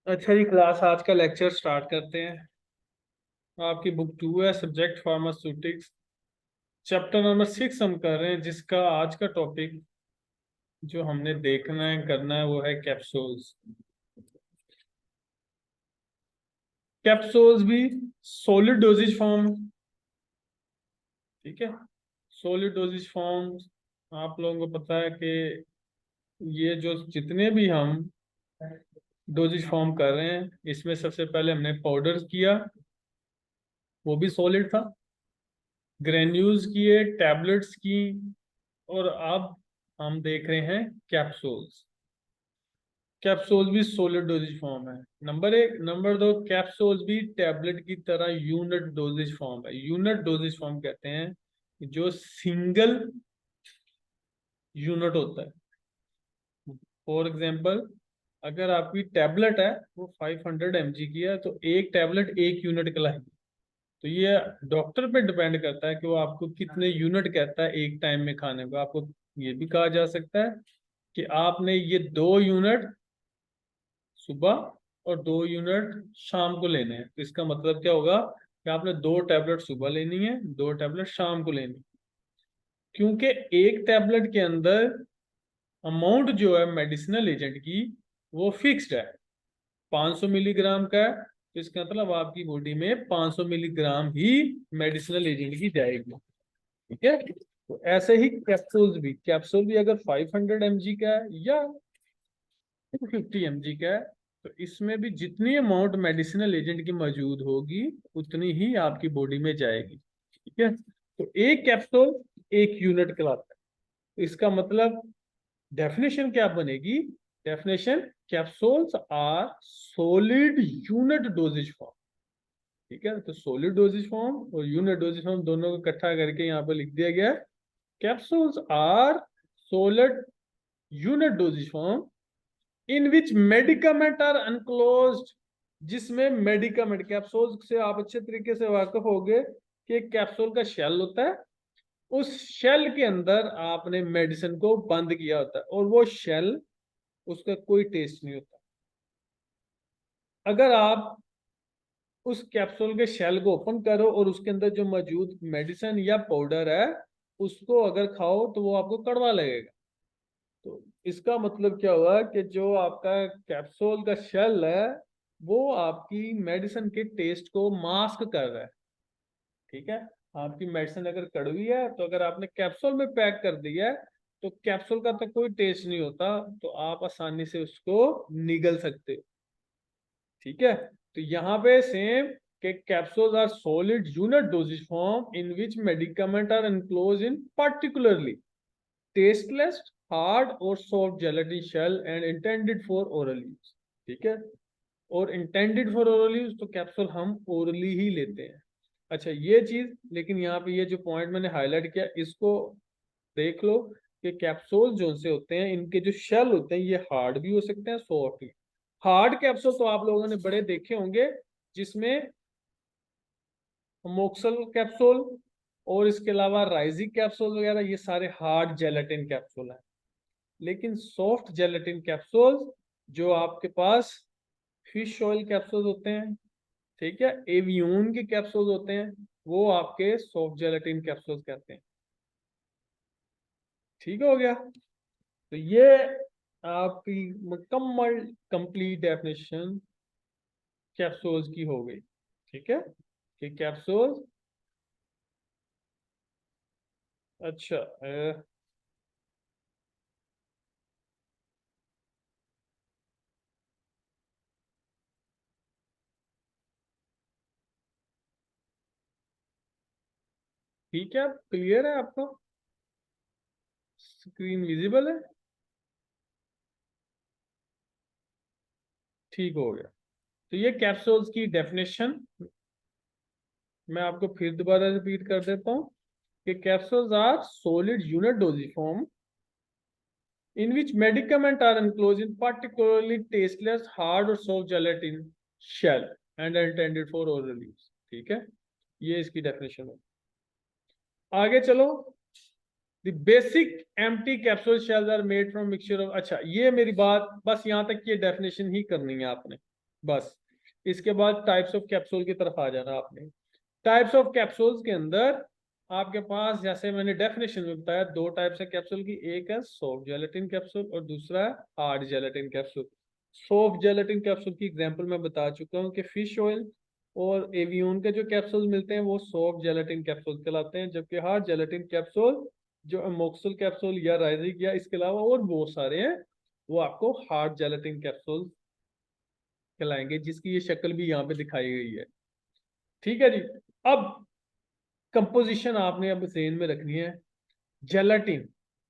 अच्छा जी, क्लास आज का लेक्चर स्टार्ट करते हैं। आपकी बुक 2 है, सब्जेक्ट फार्मास्यूटिक्स, चैप्टर नंबर 6 हम कर रहे हैं, जिसका आज का टॉपिक जो हमने देखना है करना है वो है कैप्सूल्स। कैप्सूल्स भी सॉलिड डोजेज फॉर्म, ठीक है। सॉलिड डोजेज फॉर्म आप लोगों को पता है कि ये जो जितने भी हम डोजेज फॉर्म कर रहे हैं, इसमें सबसे पहले हमने पाउडर किया, वो भी सॉलिड था। ग्रेन्यूल्स किए, टैबलेट्स की, और अब हम देख रहे हैं कैप्सूल्स। कैप्सूल्स भी सॉलिड डोजेज फॉर्म है, नंबर एक। नंबर दो, कैप्सूल्स भी टैबलेट की तरह यूनिट डोजेज फॉर्म है। यूनिट डोजेज फॉर्म कहते हैं कि जो सिंगल यूनिट होता है। फॉर एग्जांपल, अगर आपकी टैबलेट है वो 500 mg की है, तो एक टैबलेट एक यूनिट कहलाएगी। तो ये डॉक्टर पे डिपेंड करता है कि वो आपको कितने यूनिट कहता है एक टाइम में खाने को। आपको ये भी कहा जा सकता है कि आपने ये 2 यूनिट सुबह और 2 यूनिट शाम को लेने हैं। तो इसका मतलब क्या होगा कि आपने 2 टैबलेट सुबह लेनी है, 2 टैबलेट शाम को लेनी है। क्योंकि एक टैबलेट के अंदर अमाउंट जो है मेडिसिनल एजेंट की वो फिक्स्ड है, 500 मिलीग्राम का है। तो इसका मतलब आपकी बॉडी में 500 मिलीग्राम ही मेडिसिनल एजेंट की जाएगी, ठीक है। तो ऐसे ही कैप्सूल भी अगर 500 mg का है या 250 mg का है, तो इसमें भी जितनी अमाउंट मेडिसिनल एजेंट की मौजूद होगी उतनी ही आपकी बॉडी में जाएगी, ठीक है। तो एक कैप्सूल एक यूनिट कहलाता है। तो इसका मतलब डेफिनेशन क्या बनेगी? Definition, capsules are solid unit doses form, ठीक है। तो सॉलिड डोजेज फॉर्म और यूनिट डोजेज फॉर्म दोनों को इकट्ठा करके यहाँ पर लिख दिया गया है। Capsules are solid unit doses form in which medicament are enclosed, जिसमें मेडिकामेंट, कैप्सूल से आप अच्छे तरीके से वाकिफ होंगे कि एक कैप्सूल का शेल होता है, उस शेल के अंदर आपने मेडिसिन को बंद किया होता है, और वो शेल, उसका कोई टेस्ट नहीं होता। अगर आप उस कैप्सूल के शेल को ओपन करो और उसके अंदर जो मौजूद मेडिसिन या पाउडर है उसको अगर खाओ तो वो आपको कड़वा लगेगा। तो इसका मतलब क्या हुआ कि जो आपका कैप्सूल का शेल है वो आपकी मेडिसिन के टेस्ट को मास्क कर रहा है, ठीक है। आपकी मेडिसिन अगर कड़वी है तो अगर आपने कैप्सूल में पैक कर दिया है तो कैप्सूल का तो कोई टेस्ट नहीं होता, तो आप आसानी से उसको निगल सकते हो, ठीक है। तो यहाँ पे सेम के capsules are solid unit doses form in which medicament are enclose in particularly tasteless hard और soft gelatin shell and intended for oral use, ठीक है। और इंटेंडेड फॉर ओरल यूज, तो कैप्सूल हम ओरली ही लेते हैं। अच्छा ये चीज, लेकिन यहाँ पे ये जो पॉइंट मैंने हाईलाइट किया इसको देख लो कि कैप्सूल जो से होते हैं इनके जो शेल होते हैं ये हार्ड भी हो सकते हैं, सॉफ्ट भी। हार्ड कैप्सूल तो आप लोगों ने बड़े देखे होंगे, जिसमें मोक्सल कैप्सूल और इसके अलावा राइजिक कैप्सूल वगैरह, ये सारे हार्ड जेलेटिन कैप्सूल हैं। लेकिन सॉफ्ट जेलेटिन कैप्सूल जो आपके पास फिश ऑयल कैप्सूल होते हैं, ठीक है, एवियन के कैप्सूल होते हैं, वो आपके सॉफ्ट जेलेटिन कैप्सूल कहते हैं, ठीक हो गया। तो ये आपकी मुकम्मल कंप्लीट डेफिनेशन कैप्सूल्स की हो गई, ठीक है। कि कैप्सूल, अच्छा ठीक है, क्लियर है आपको? स्क्रीन विजिबल है? ठीक हो गया। तो ये कैप्सूल्स की डेफिनेशन मैं आपको फिर दोबारा रिपीट कर देता हूँ कि capsules are solid unit doses form in which medicament are enclosed in particularly tasteless hard or soft gelatin shell and are intended for oral use, ठीक है। ये इसकी डेफिनेशन है। आगे चलो, the basic empty capsule shells are made from mixture of, अच्छा ये मेरी बात बस यहाँ तक, ये डेफिनेशन ही करनी है आपने। बस। इसके बाद टाइप्स ऑफ कैप्सूल की तरफ आ जाना आपने। टाइप्स ऑफ कैप्सूल्स के अंदर आपके पास, जैसे मैंने डेफिनेशन में बताया, दो टाइप्स है कैप्सूल की, एक है सॉफ्ट जेलेटिन कैप्सूल और दूसरा है hard gelatin capsule. Soft gelatin capsule की एग्जांपल मैं बता चुका हूँ कि फिश ऑयल और एवियन के जो कैप्सूल मिलते हैं वो सॉफ्ट जेलेटिन कैप्सूल कहलाते हैं, जबकि हार्ड जेलेटिन कैप्सूल जो अमोक्सल कैप्सूल या राइजिक या इसके अलावा और बहुत सारे हैं, वो आपको हार्ड जेलेटिन कैप्सूल कहलाएंगे, जिसकी ये शक्ल भी यहाँ पे दिखाई गई है। ठीक है जी। अब कंपोजिशन आपने अब ज़हन में रखनी है। जेलाटिन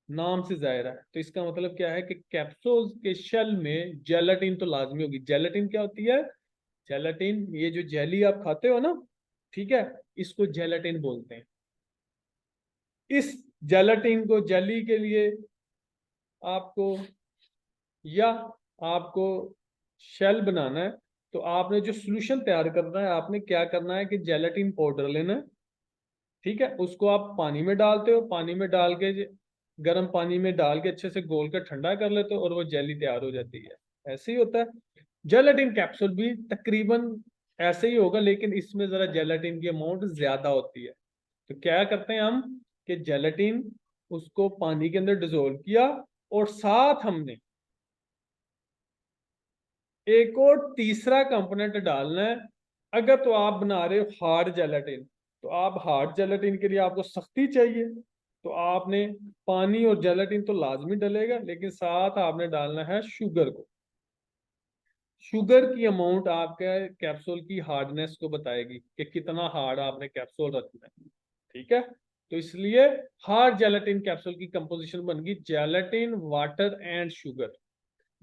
नाम से जाहिर है, तो इसका मतलब क्या है कि कैप्सूल्स के शेल में जेलाटिन तो लाजमी होगी। जेलाटिन क्या होती है? जेलाटिन, ये जो जेली आप खाते हो ना, ठीक है, इसको जेलाटिन बोलते हैं। इस जेलाटिन को जेली के लिए आपको, या आपको शेल बनाना है, तो आपने जो सोल्यूशन तैयार करना है, आपने क्या करना है कि जेलाटिन पाउडर लेना है। ठीक है, उसको आप पानी में डालते हो, पानी में डाल के गर्म पानी में डाल के अच्छे से घोल कर ठंडा कर लेते हो और वो जेली तैयार हो जाती है। ऐसे ही होता है जेलेटिन कैप्सूल भी तकरीबन ऐसे ही होगा, लेकिन इसमें जरा जेलेटिन की अमाउंट ज्यादा होती है। तो क्या करते हैं हम कि जेलेटिन उसको पानी के अंदर डिजोल्व किया और साथ हमने एक और तीसरा कंपोनेंट डालना है। अगर तो आप बना रहे हो हार्ड जेलेटिन, तो आप हार्ड जेलेटिन के लिए आपको सख्ती चाहिए, तो आपने पानी और जेलेटिन तो लाजमी डलेगा, लेकिन साथ आपने डालना है शुगर को। शुगर की अमाउंट आपके कैप्सूल की हार्डनेस को बताएगी कि कितना हार्ड आपने कैप्सूल रखना है। ठीक है, तो इसलिए हार्ड जेलेटिन कैप्सूल की कंपोजिशन बन गई gelatin, water and sugar.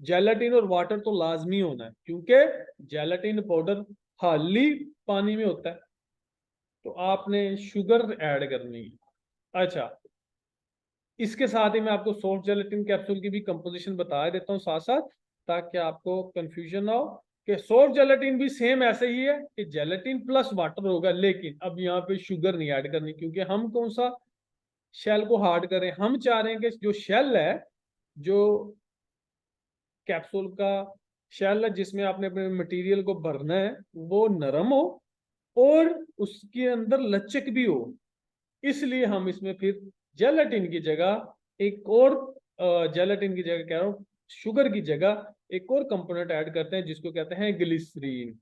Gelatin और वाटर तो लाजमी होना है, क्योंकि जेलेटिन पाउडर हाली पानी में होता है, तो आपने शुगर ऐड करनी है। अच्छा, इसके साथ ही मैं आपको सॉफ्ट जेलेटिन कैप्सूल की भी कंपोजिशन बता देता हूँ साथ साथ, ताकि आपको कंफ्यूजन ना हो कि सॉफ्ट जेलेटिन भी सेम ऐसे ही है कि जेलेटिन प्लस वाटर होगा, लेकिन अब यहाँ पे शुगर नहीं ऐड करनी, क्योंकि हम कौन सा शेल को हार्ड करें, हम चाह रहे हैं कि जो शेल है, जो कैप्सूल का शेल है जिसमें आपने अपने मटेरियल को भरना है, वो नरम हो और उसके अंदर लचक भी हो। इसलिए हम इसमें फिर जेलेटिन की जगह एक और, जेलेटिन की जगह कह रहा हूँ, शुगर की जगह एक और कंपोनेंट ऐड करते हैं जिसको कहते हैं ग्लिसरीन।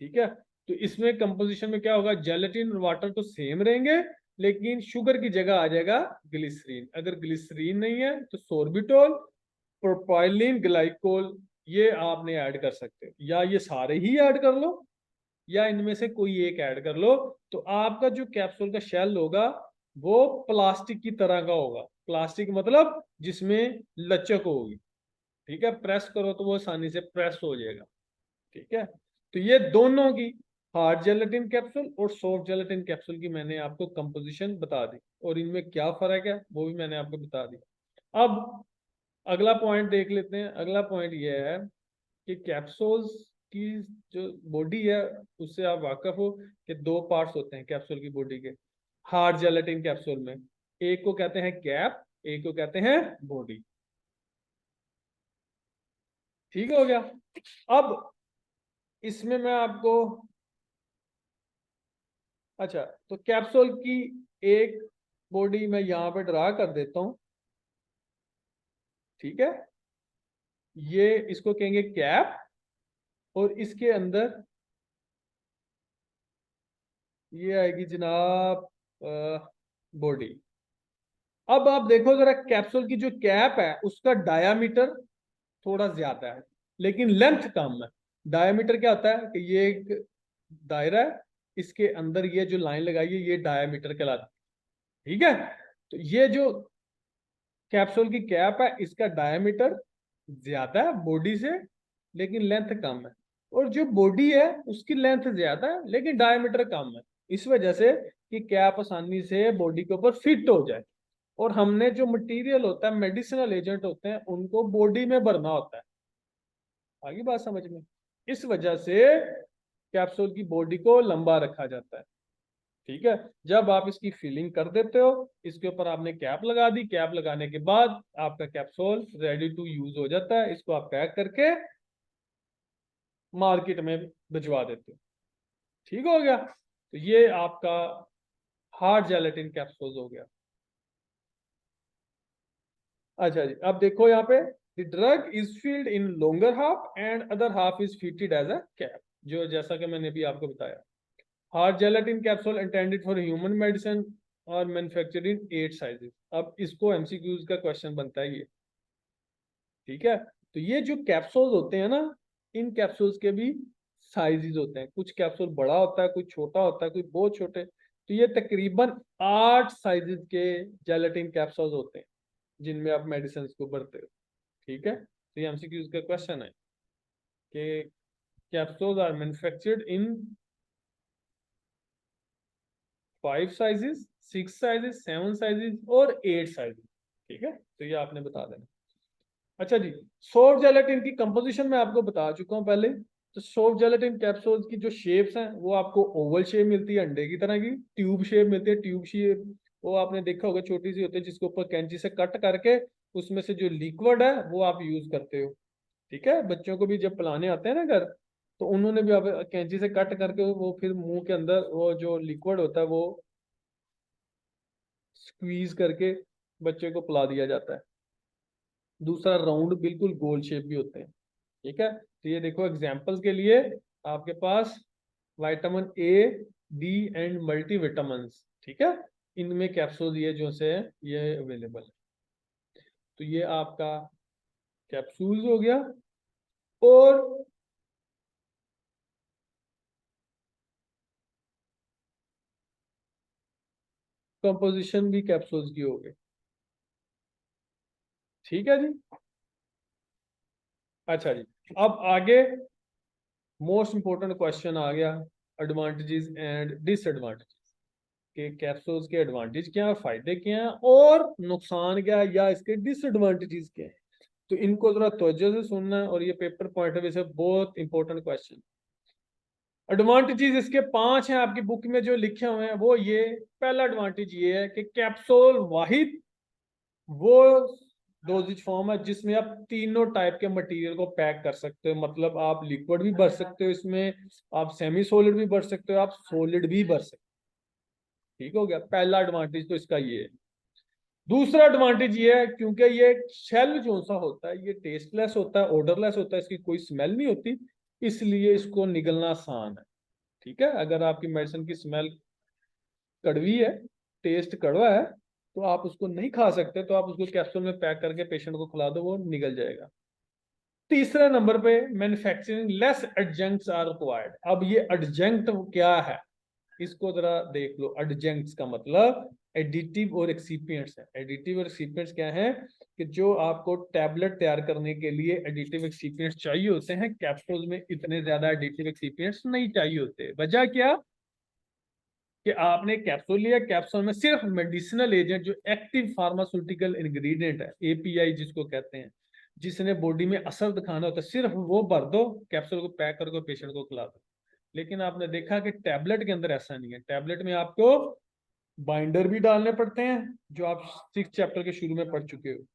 ठीक है, तो इसमें कंपोजिशन में क्या होगा, जेलेटिन और वाटर तो सेम रहेंगे, लेकिन शुगर की जगह आ जाएगा ग्लिसरीन। अगर ग्लिसरीन नहीं है तो सोर्बिटोल, प्रोपाइलिन ग्लाइकोल, ये आपने ऐड कर सकते हो, या ये सारे ही ऐड कर लो या इनमें से कोई एक ऐड कर लो। तो आपका जो कैप्सूल का शेल होगा वो प्लास्टिक की तरह का होगा। प्लास्टिक मतलब जिसमें लचक होगी। ठीक है, प्रेस करो तो वो आसानी से प्रेस हो जाएगा। ठीक है, तो ये दोनों की, हार्ड जेलेटिन कैप्सूल और सॉफ्ट जेलेटिन कैप्सूल की, मैंने आपको कंपोजिशन बता दी, और इनमें क्या फर्क है वो भी मैंने आपको बता दी। अब अगला पॉइंट देख लेते हैं। अगला पॉइंट ये है कि कैप्सूल्स की जो बॉडी है, उससे आप वाकिफ हो कि दो पार्ट्स होते हैं कैप्सूल की बॉडी के। हार्ड जेलेटिन कैप्सूल में एक को कहते हैं कैप, एक को कहते हैं बॉडी। ठीक हो गया। अब इसमें मैं आपको, अच्छा, तो कैप्सूल की एक बॉडी मैं यहां पे ड्रा कर देता हूं। ठीक है, ये इसको कहेंगे कैप, और इसके अंदर ये आएगी जनाब बॉडी। अब आप देखो जरा, कैप्सूल की जो कैप है उसका डायामीटर थोड़ा ज्यादा है, लेकिन लेंथ कम है। डायामीटर क्या होता है कि ये एक दायरा है, इसके अंदर ये जो लाइन लगाई है ये डायामीटर कहलाती है। ठीक है, तो ये जो कैप्सूल की कैप है इसका डायामीटर ज्यादा है बॉडी से, लेकिन लेंथ कम है। और जो बॉडी है उसकी लेंथ ज्यादा है लेकिन डायमीटर कम है, इस वजह से कि कैप आसानी से बॉडी के ऊपर फिट हो जाए। और हमने जो मटेरियल होता है, मेडिसिनल एजेंट होते हैं, उनको बॉडी में भरना होता है। आगे बात समझ में? इस वजह से कैप्सूल की बॉडी को लंबा रखा जाता है। ठीक है, जब आप इसकी फिलिंग कर देते हो, इसके ऊपर आपने कैप लगा दी, कैप लगाने के बाद आपका कैप्सूल रेडी टू यूज हो जाता है। इसको आप पैक करके मार्केट में भिजवा देते हो। ठीक हो गया। तो ये आपका हार्ड जेलेटिन कैप्सूल्स हो गया। अच्छा जी, अब देखो यहाँ पे the drug is filled in longer half and other half is fitted as a cap, जो जैसा कि मैंने भी आपको बताया। Hard gelatin capsule intended for human medicine और मैन्युफैक्चर्ड इन 8 साइजेस। अब इसको एमसीक्यूज का क्वेश्चन बनता है ये। ठीक है, तो ये जो कैप्सूल्स होते हैं ना, इन कैप्सूल्स के भी साइजेस होते हैं। कुछ कैप्सूल बड़ा होता है, कोई छोटा होता है, कोई बहुत छोटे। तो ये तकरीबन 8 साइजेस के जेलेटिन कैप्सूल्स होते हैं जिनमें आप मेडिसिन को भरते हो। ठीक है, तो ये एमसीक्यूज का क्वेश्चन है कि capsules are manufactured in 5 sizes, 6 sizes, 7 sizes और 8 साइजेस। ठीक है, तो ये आपने बता देना। अच्छा जी, सॉफ्ट जेलेटिन की कंपोजिशन मैं आपको बता चुका हूँ पहले। तो सॉफ्ट जेलेटिन कैप्सूल्स की जो शेप्स हैं वो आपको ओवल शेप मिलती है, अंडे की तरह की। ट्यूब शेप मिलती है, ट्यूब शेप वो आपने देखा होगा, छोटी सी होती है जिसको ऊपर कैंची से कट करके उसमें से जो लिक्विड है वो आप यूज करते हो। ठीक है, बच्चों को भी जब पिलाने आते हैं ना घर, तो उन्होंने भी आप कैंची से कट करके वो फिर मुंह के अंदर वो जो लिक्विड होता है वो स्क्वीज करके बच्चे को पिला दिया जाता है। दूसरा राउंड बिल्कुल गोल शेप भी होते हैं। ठीक है, तो ये देखो एग्जांपल्स के लिए आपके पास vitamin A, D and multivitamin. ठीक है, इनमें कैप्सूल ये जो से है ये अवेलेबल है। तो ये आपका कैप्सूल्स हो गया। और कंपोजिशन भी कैप्सूल्स की हो गई। ठीक है जी। अच्छा जी, अब आगे मोस्ट इंपोर्टेंट क्वेश्चन आ गया, एडवांटेजेस एंड डिसएडवांटेजेस के कैप्सूल्स के एडवांटेज क्या है, फायदे क्या हैं और नुकसान क्या है या इसके डिसएडवांटेजेस क्या है। तो इनको जरा तवज्जो से सुनना है और ये पेपर पॉइंट ऑफ व्यू से बहुत इंपॉर्टेंट क्वेश्चन। एडवांटेजेस इसके 5 हैं आपकी बुक में जो लिखे हुए हैं वो ये। पहला एडवांटेज ये है कि कैप्सूल वाहिद वो डोजेज फॉर्म है जिसमें आप तीनों टाइप के मटेरियल को पैक कर सकते हो। मतलब आप लिक्विड भी भर सकते हो इसमें, आप सेमी सॉलिड भी भर सकते हो, आप सॉलिड भी भर सकते हो। ठीक हो गया, पहला एडवांटेज तो इसका ये है। दूसरा एडवांटेज ये है क्योंकि ये शेल जो सा होता है ये टेस्टलेस होता है, ऑर्डरलेस होता है, इसकी कोई स्मेल नहीं होती, इसलिए इसको निगलना आसान है। ठीक है, अगर आपकी मेडिसिन की स्मेल कड़वी है, टेस्ट कड़वा है, तो आप उसको नहीं खा सकते, तो आप उसको कैप्सूल में पैक करके पेशेंट को खिला दो, वो निगल जाएगा। तीसरा नंबर पे manufacturing less adjuncts are required. अब ये एडजंक्ट क्या है इसको जरा देख लो। एडजंक्ट्स का मतलब एडिटिव और एक्सिपिएंट्स है। एडिटिव और एक्सिपिएंट्स क्या है कि जो आपको टैबलेट तैयार करने के लिए एडिटिव एक्सिपिएंट्स चाहिए होते हैं, कैप्सूल में इतने ज्यादा एडिटिव एक्सिपिएंट्स नहीं चाहिए होते। वजह क्या कि आपने कैप्सूल लिया, कैप्सूल में सिर्फ मेडिसिनल एजेंट जो एक्टिव फार्मास्यूटिकल इंग्रेडिएंट है, एपीआई जिसको कहते हैं, जिसने बॉडी में असर दिखाना होता है, सिर्फ वो भर दो, कैप्सूल को पैक करके पेशेंट को खिला दो। लेकिन आपने देखा कि टैबलेट के अंदर ऐसा नहीं है। टैबलेट में आपको बाइंडर भी डालने पड़ते हैं जो आप 6 चैप्टर के शुरू में पढ़ चुके हो,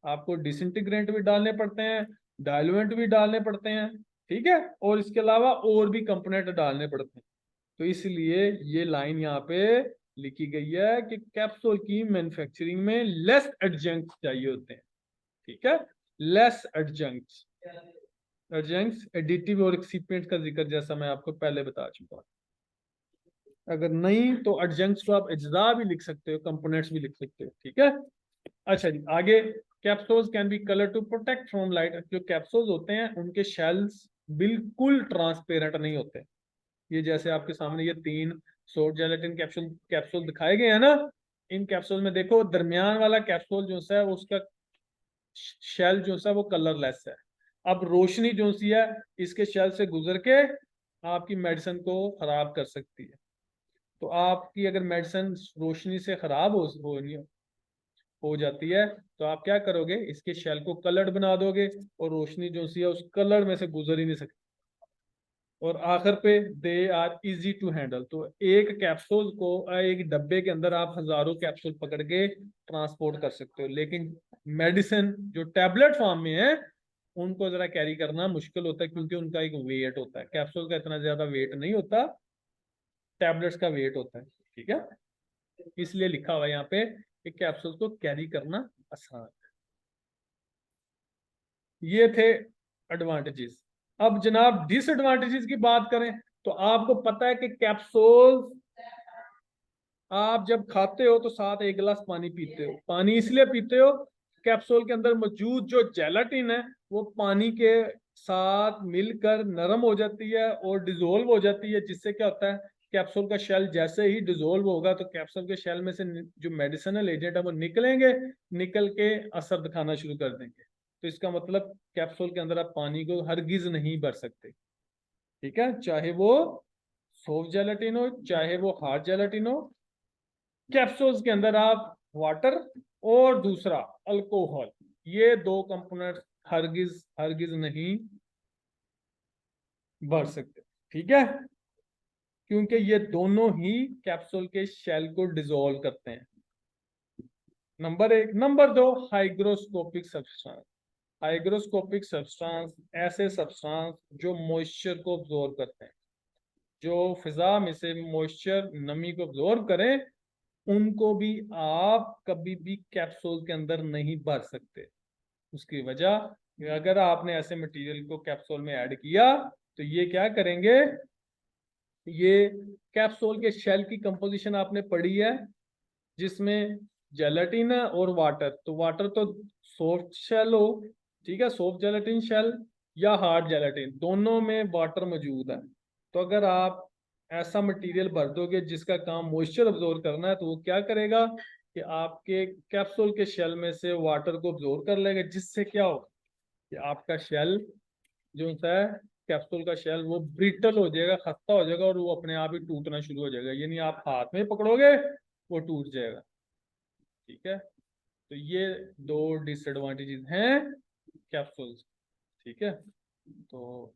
आपको डिसइंटीग्रेंट भी डालने पड़ते हैं, डायलुएंट भी डालने पड़ते हैं। ठीक है, और इसके अलावा और भी कंपोनेंट डालने पड़ते हैं। तो इसलिए ये लाइन यहाँ पे लिखी गई है कि कैप्सूल की मैन्युफैक्चरिंग में लेस एडजंक्ट चाहिए होते हैं। ठीक है, लेस एडजंक्ट। एडजंक्ट्स एडिटिव और एक्सिपिएंट का जिक्र जैसा मैं आपको पहले बता चुका हूँ। अगर नहीं तो एडजंक्ट्स को आप अज्जा भी लिख सकते हो, कंपोनेंट्स भी लिख सकते हो। ठीक है, अच्छा जी आगे। Capsules can be colour to protect from light. जो कैप्सूल्स होते हैं उनके शेल्स बिल्कुल ट्रांसपेरेंट नहीं होते। ये जैसे आपके सामने ये 3 सोट जेलेटिन कैप्सूल कैप्सूल दिखाए गए हैं ना, इन कैप्सूल में देखो दरमियान वाला कैप्सूल जो है उसका शेल जो है वो कलरलेस है। अब रोशनी जो सी है इसके शेल से गुजर के आपकी मेडिसिन को खराब कर सकती है। तो आपकी अगर मेडिसिन रोशनी से खराब हो जाती है तो आप क्या करोगे, इसके शेल को कलर्ड बना दोगे और रोशनी जो सी है उस कलर में से गुजर ही नहीं सकती। और आखिर पे they are easy to handle. तो एक कैप्सूल को एक डब्बे के अंदर आप हजारों कैप्सूल पकड़ के ट्रांसपोर्ट कर सकते हो, लेकिन मेडिसिन जो टैबलेट फॉर्म में है उनको जरा कैरी करना मुश्किल होता है, क्योंकि उनका एक वेट होता है। कैप्सूल का इतना ज्यादा वेट नहीं होता, टैबलेट्स का वेट होता है। ठीक है, इसलिए लिखा हुआ है यहाँ पे कि कैप्सूल को कैरी करना आसान है। ये थे एडवांटेजेस। अब जनाब डिसएडवांटेजेस की बात करें तो आपको पता है कि कैप्सूल आप जब खाते हो तो साथ एक गिलास पानी पीते हो। पानी इसलिए पीते हो, कैप्सूल के अंदर मौजूद जो जेलाटिन है वो पानी के साथ मिलकर नरम हो जाती है और डिजोल्व हो जाती है, जिससे क्या होता है, कैप्सूल का शेल जैसे ही डिजोल्व होगा तो कैप्सूल के शेल में से जो मेडिसिनल एजेंट है वो निकलेंगे, निकल के असर दिखाना शुरू कर देंगे। तो इसका मतलब कैप्सूल के अंदर आप पानी को हरगिज नहीं भर सकते। ठीक है, चाहे वो सॉफ्ट जेलाटिन हो चाहे वो हार्ड जेलाटिन हो, कैप्सूल्स के अंदर आप वाटर और दूसरा अल्कोहल, ये दो कंपोनेंट हरगिज हरगिज नहीं भर सकते। ठीक है, क्योंकि ये दोनों ही कैप्सूल के शेल को डिसॉल्व करते हैं। नंबर एक। नंबर दो, हाइग्रोस्कोपिक सब्सटेंस। हाइग्रोस्कोपिक सब्सटेंस ऐसे सब्सटेंस जो मॉइस्चर को अब्जॉर्ब करते हैं, जो फिजा में से मॉइस्चर नमी को अब्जॉर्ब करें, उनको भी आप कभी भी कैप्सूल के अंदर नहीं भर सकते। उसकी वजह, अगर आपने ऐसे मटेरियल को कैप्सूल में ऐड किया तो ये क्या करेंगे, ये कैप्सूल के शेल की कंपोजिशन आपने पढ़ी है, जिसमें जेलेटिन है और वाटर। तो वाटर तो सॉफ्ट शेल हो, ठीक है, सॉफ्ट जेलेटिन शेल या हार्ड जेलेटिन, दोनों में वाटर मौजूद है। तो अगर आप ऐसा मटेरियल भर दोगे जिसका काम मॉइस्चर अब्जॉर्ब करना है, तो वो क्या करेगा कि आपके कैप्सूल के शेल में से वाटर को अब्जॉर्ब कर लेगा, जिससे क्या हो कि आपका शेल जो होता है, कैप्सूल का शेल, वो ब्रिटल हो जाएगा, खस्ता हो जाएगा और वो अपने आप ही टूटना शुरू हो जाएगा। यानी आप हाथ में पकड़ोगे वो टूट जाएगा। ठीक है, तो ये दो डिसएडवांटेजेस हैं कैप्सूल्स। ठीक है, तो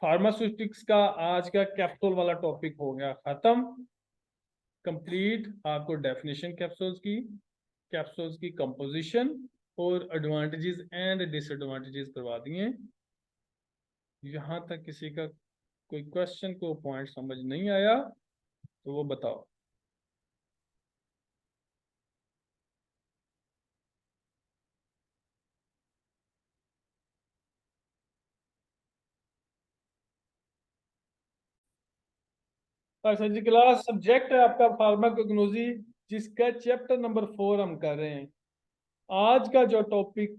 फार्मास्यूटिक्स का आज का कैप्सूल वाला टॉपिक हो गया खत्म, कंप्लीट। आपको डेफिनेशन कैप्सूल्स की कंपोजिशन और एडवांटेजेस एंड डिसएडवांटेजेस करवा दिए। यहाँ तक किसी का कोई क्वेश्चन को पॉइंट समझ नहीं आया तो वो बताओ। अच्छा जी, क्लास सब्जेक्ट है आपका फार्माकोग्नोसी, जिसका चैप्टर नंबर 4 हम कर रहे हैं। आज का जो टॉपिक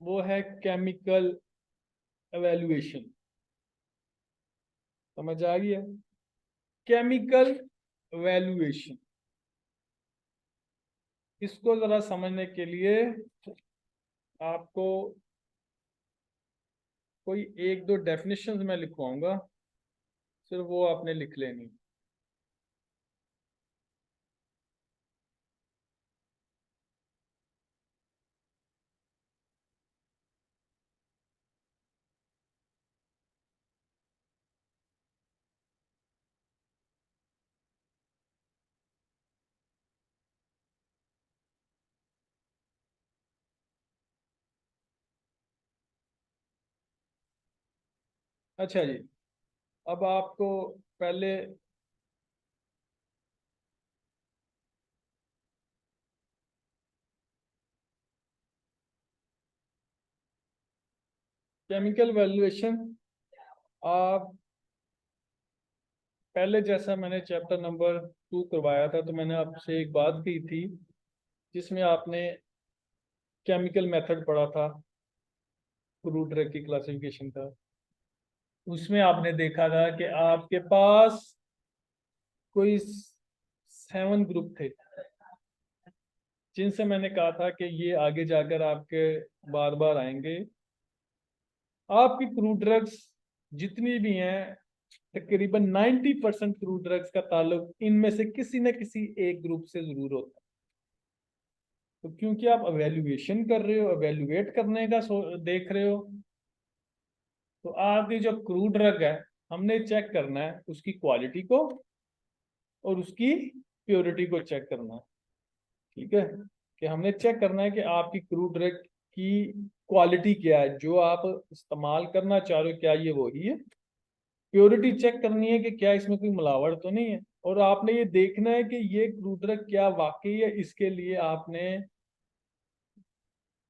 वो है केमिकल एवेल्युएशन। समझ आ गई है? केमिकल एवेल्युएशन, इसको जरा समझने के लिए आपको कोई एक दो डेफिनेशंस मैं लिखवाऊंगा, सिर्फ वो आपने लिख लेनी। अच्छा जी, अब आपको पहले केमिकल वैल्यूएशन, आप पहले जैसा मैंने चैप्टर नंबर 2 करवाया था, तो मैंने आपसे एक बात की थी जिसमें आपने केमिकल मेथड पढ़ा था, क्रूड ड्रग की क्लासिफिकेशन का। उसमें आपने देखा था कि आपके पास कोई 7 ग्रुप थे, जिनसे मैंने कहा था कि ये आगे जाकर आपके बार बार आएंगे। आपकी क्रूड ड्रग्स जितनी भी हैं, तकरीबन 90% क्रूड ड्रग्स का ताल्लुक इनमें से किसी न किसी एक ग्रुप से जरूर होता है। तो क्योंकि आप एवेल्युएशन कर रहे हो, एवेल्युएट करने का देख रहे हो, तो आपकी जो क्रूड ड्रग है, हमने चेक करना है उसकी क्वालिटी को और उसकी प्योरिटी को चेक करना है। ठीक है, कि हमने चेक करना है कि आपकी क्रूड ड्रग की क्वालिटी क्या है जो आप इस्तेमाल करना चाह रहे हो, क्या ये वही है। प्योरिटी चेक करनी है कि क्या इसमें कोई मिलावट तो नहीं है, और आपने ये देखना है कि ये क्रूड ड्रग क्या वाकई है। इसके लिए आपने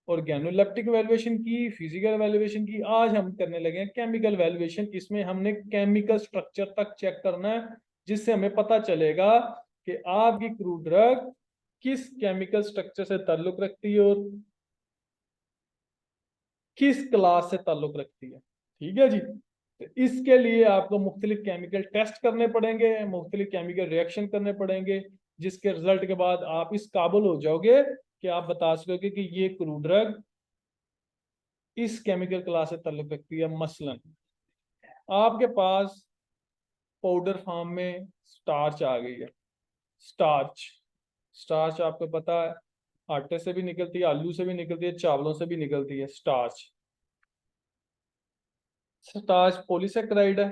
ऑर्गेनोलेप्टिक वैल्यूएशन की, फिजिकल वैल्यूएशन की, आज हम करने लगे हैं केमिकल वैल्यूएशन। इसमें हमने केमिकल स्ट्रक्चर तक चेक करना है, जिससे हमें पता चलेगा कि आपकी क्रूड ड्रग किस केमिकल स्ट्रक्चर से ताल्लुक रखती है और किस क्लास से ताल्लुक रखती है। ठीक है जी। तो इसके लिए आपको मुख्तलिफ केमिकल टेस्ट करने पड़ेंगे, मुख्तलिफ केमिकल रिएक्शन करने पड़ेंगे, जिसके रिजल्ट के बाद आप इस काबिल हो जाओगे कि आप बता सकोगे कि ये क्रूड ड्रग इस केमिकल क्लास से ताल्लुक रखती है। मसलन आपके पास पाउडर फॉर्म में स्टार्च आ गई है। स्टार्च स्टार्च आपको पता है आटे से भी निकलती है, आलू से भी निकलती है, चावलों से भी निकलती है। स्टार्च स्टार्च पॉलीसेकेराइड है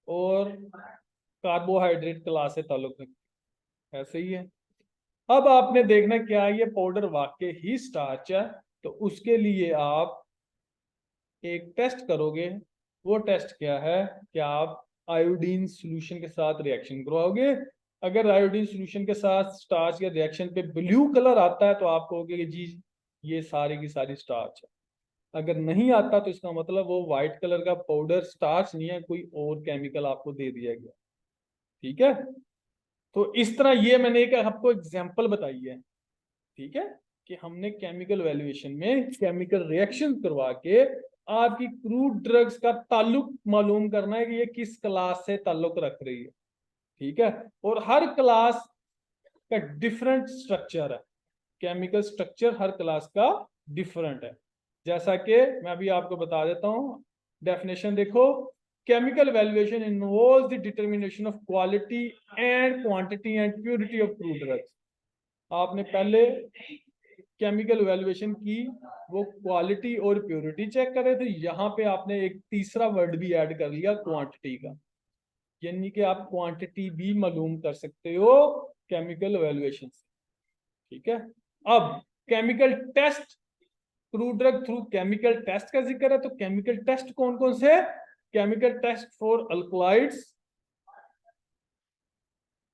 और कार्बोहाइड्रेट क्लास से ताल्लुक रखती है। ऐसे ही है। अब आपने देखना क्या ये पाउडर वाकई ही स्टार्च है, तो उसके लिए आप एक टेस्ट करोगे। वो टेस्ट क्या है कि आप आयोडीन सॉल्यूशन के साथ रिएक्शन करवाओगे। अगर आयोडीन सॉल्यूशन के साथ स्टार्च के रिएक्शन पे ब्लू कलर आता है तो आप कहोगे कि जी ये सारी की सारी स्टार्च है। अगर नहीं आता तो इसका मतलब वो व्हाइट कलर का पाउडर स्टार्च नहीं है, कोई और केमिकल आपको दे दिया गया। ठीक है। तो इस तरह ये मैंने एक आपको एग्जांपल बताई है। ठीक है, कि हमने केमिकल वैल्यूएशन में केमिकल रिएक्शन करवा के आपकी क्रूड ड्रग्स का ताल्लुक मालूम करना है कि ये किस क्लास से ताल्लुक रख रही है। ठीक है। और हर क्लास का डिफरेंट स्ट्रक्चर है। केमिकल स्ट्रक्चर हर क्लास का डिफरेंट है। जैसा कि मैं अभी आपको बता देता हूं, डेफिनेशन देखो। Chemical valuation involves the determination of quality and quantity and purity of crude drugs. आपने पहले केमिकल वैल्यूएशन की, वो क्वालिटी और प्योरिटी चेक कर रहे थे। यहाँ पे आपने एक तीसरा वर्ड भी ऐड कर लिया, क्वांटिटी का, यानी कि आप क्वांटिटी भी मालूम कर सकते हो केमिकल वैल्यूएशन से। ठीक है। अब chemical test, crude drug through chemical test का जिक्र है, तो केमिकल टेस्ट कौन कौन से? Chemical test for alkaloids,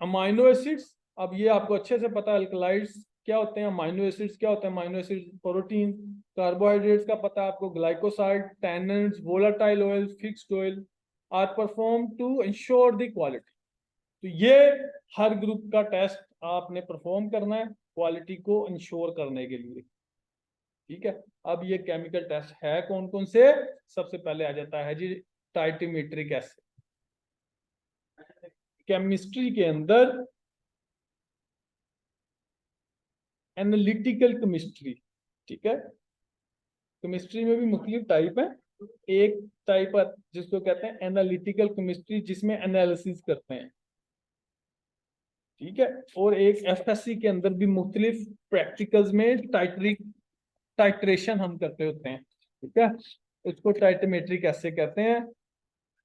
amino acids. अब ये आपको अच्छे से पता है अल्कलाइड्स क्या होते हैं, अमाइनो एसिड्स क्या होते हैं। अमाइनो एसिड्स प्रोटीन, कार्बोहाइड्रेट्स का पता है आपको, glycoside, tannins, volatile oil, fixed oil are perform to ensure the quality. तो ये हर ग्रुप का टेस्ट आपने परफॉर्म करना है क्वालिटी को इंश्योर करने के लिए। ठीक है। अब ये केमिकल टेस्ट है कौन कौन से? सबसे पहले आ जाता है जी टाइटिमेट्रिक एसिड। केमिस्ट्री के अंदर एनालिटिकल केमिस्ट्री। ठीक है। केमिस्ट्री में भी मुख्तलिफ टाइप है। एक टाइप जिसको कहते हैं एनालिटिकल केमिस्ट्री, जिसमें एनालिसिस करते हैं। ठीक है। और एक एफएससी के अंदर भी मुख्तलिफ प्रैक्टिकल्स में टाइट्रेशन हम करते होते हैं। ठीक है। इसको टाइट्रोमेट्रिक ऐसे कहते हैं।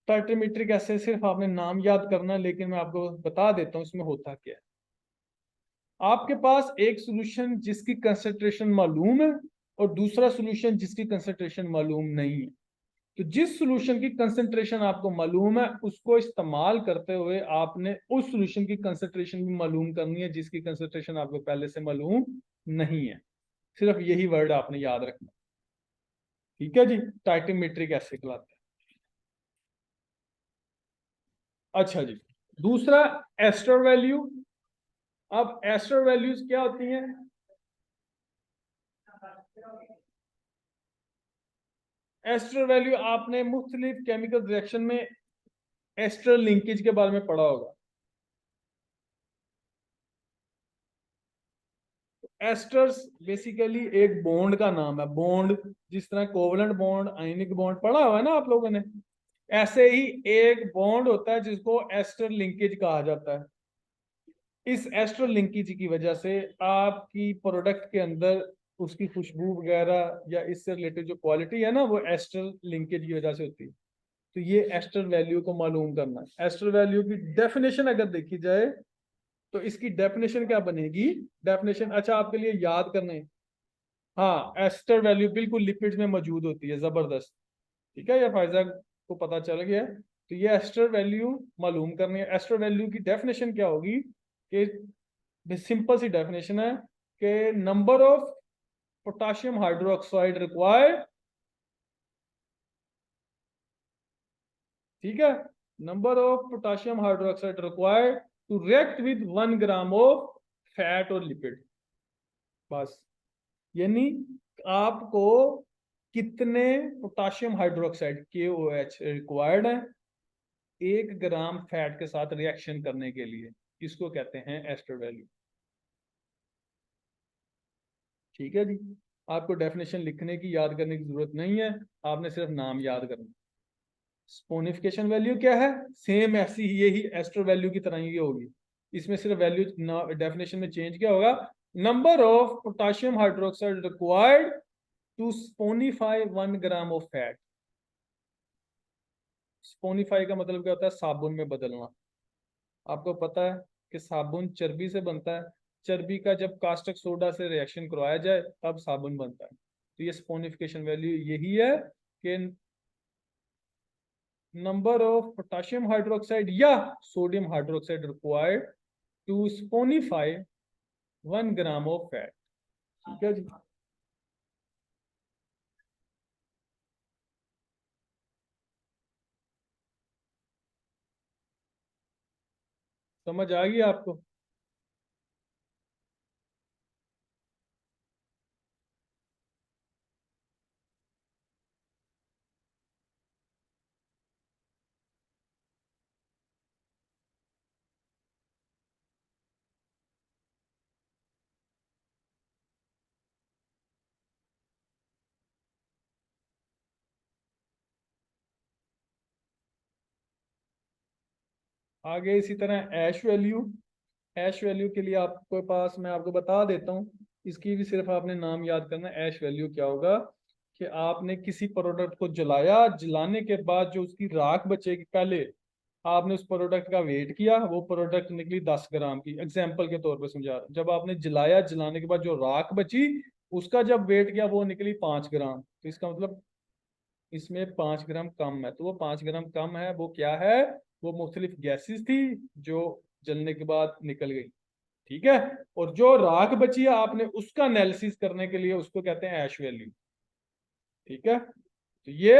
टाइट्रोमेट्रिक ऐसे सिर्फ आपने नाम याद करना है, लेकिन मैं आपको बता देता हूँ इसमें होता क्या है। आपके पास एक सॉल्यूशन जिसकी कंसंट्रेशन मालूम है और दूसरा सॉल्यूशन जिसकी कंसंट्रेशन मालूम नहीं है। तो जिस सॉल्यूशन की कंसंट्रेशन आपको मालूम है उसको इस्तेमाल करते हुए आपने उस सॉल्यूशन की कंसंट्रेशन भी मालूम करनी है जिसकी कंसंट्रेशन आपको पहले से मालूम नहीं है। सिर्फ यही वर्ड आपने याद रखना। ठीक है जी। टाइट्रोमेट्रिक ऐसे कहलाता है। अच्छा जी। दूसरा एस्टर वैल्यू। अब एस्टर वैल्यूज क्या होती हैं? एस्टर वैल्यू आपने मुख्तलिफ केमिकल रिएक्शन में एस्टर लिंकेज के बारे में पढ़ा होगा। एस्टर्स बेसिकली एक बॉन्ड का नाम है। बॉन्ड जिस तरह कोवलेंट बॉन्ड, आयनिक बॉन्ड पढ़ा हुआ है ना आप लोगों ने, ऐसे ही एक बॉन्ड होता है जिसको एस्टर लिंकेज कहा जाता है। इस एस्टर लिंकेज की वजह से आपकी प्रोडक्ट के अंदर उसकी खुशबू वगैरह या इससे रिलेटेड जो क्वालिटी है ना, वो एस्टर लिंकेज की वजह से होती है। तो ये एस्टर वैल्यू को मालूम करना है। एस्टर वैल्यू की डेफिनेशन अगर देखी जाए तो इसकी डेफिनेशन क्या बनेगी? डेफिनेशन अच्छा आपके लिए याद करने, हाँ, एस्टर वैल्यू बिल्कुल लिपिड्स में मौजूद होती है, जबरदस्त। ठीक है, ये फायजा को पता चल गया है। तो ये एस्टर वैल्यू मालूम करनी है। एस्टर वैल्यू की डेफिनेशन क्या होगी कि सिंपल सी डेफिनेशन है कि number of potassium hydroxide required, ठीक है, number of potassium hydroxide required to react with 1 gram of fat और लिपिड। बस, यानी आपको कितने पोटाशियम हाइड्रोक्साइड KOH रिक्वायर्ड है 1 ग्राम फैट के साथ रिएक्शन करने के लिए, इसको कहते हैं एस्टर वैल्यू। ठीक है जी, आपको डेफिनेशन लिखने की याद करने की जरूरत नहीं है, आपने सिर्फ नाम याद करना। स्पोनिफिकेशन वैल्यू क्या है, सेम ऐसी ही यही एस्टर वैल्यू की तरह ही होगी। इसमें सिर्फ वैल्यू डेफिनेशन में चेंज क्या होगा, number of potassium hydroxide required to saponify 1 gram of fat. Saponify का मतलब क्या होता है, साबुन में बदलना। आपको पता है कि साबुन चर्बी से बनता है, चर्बी का जब कास्टिक सोडा से रिएक्शन करवाया जाए तब साबुन बनता है। तो ये स्पोनिफिकेशन वैल्यू यही है कि नंबर ऑफ पोटाशियम हाइड्रोक्साइड या sodium hydroxide required to saponify 1 gram of fat. ठीक है जी, समझ आ गई आपको। आगे इसी तरह ऐश वैल्यू, ऐश वैल्यू के लिए आपके पास मैं आपको बता देता हूँ, इसकी भी सिर्फ आपने नाम याद करना है। ऐश वैल्यू क्या होगा कि आपने किसी प्रोडक्ट को जलाया, जलाने के बाद जो उसकी राख बचेगी, पहले आपने उस प्रोडक्ट का वेट किया, वो प्रोडक्ट निकली 10 ग्राम की, एग्जाम्पल के तौर पर समझा रहा हूं। जब आपने जलाया, जलाने के बाद जो राख बची उसका जब वेट किया वो निकली 5 ग्राम, तो इसका मतलब इसमें 5 ग्राम कम है। तो वो 5 ग्राम कम है, वो क्या है, वो मुख्तलिफ गैसेस थी जो जलने के बाद निकल गई। ठीक है, और जो राख बची है आपने उसका एनालिसिस करने के लिए उसको कहते हैं ऐश वैल्यू। ठीक है, तो ये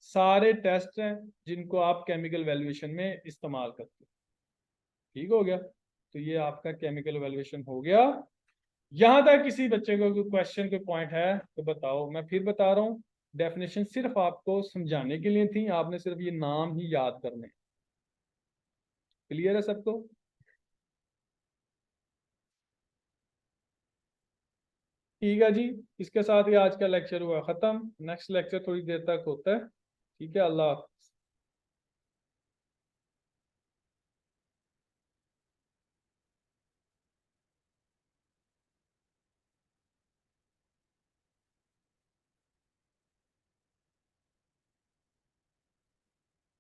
सारे टेस्ट हैं जिनको आप केमिकल वैल्यूएशन में इस्तेमाल करते हैं। ठीक हो गया, तो ये आपका केमिकल वैल्यूएशन हो गया। यहां तक किसी बच्चे को कोई क्वेश्चन, कोई पॉइंट है तो बताओ। मैं फिर बता रहा हूँ, डेफिनेशन सिर्फ आपको समझाने के लिए थी, आपने सिर्फ ये नाम ही याद करने। क्लियर है सबको। ठीक है जी, इसके साथ ही आज का लेक्चर हुआ खत्म। नेक्स्ट लेक्चर थोड़ी देर तक होता है। ठीक है, अल्लाह हाफ़िज़।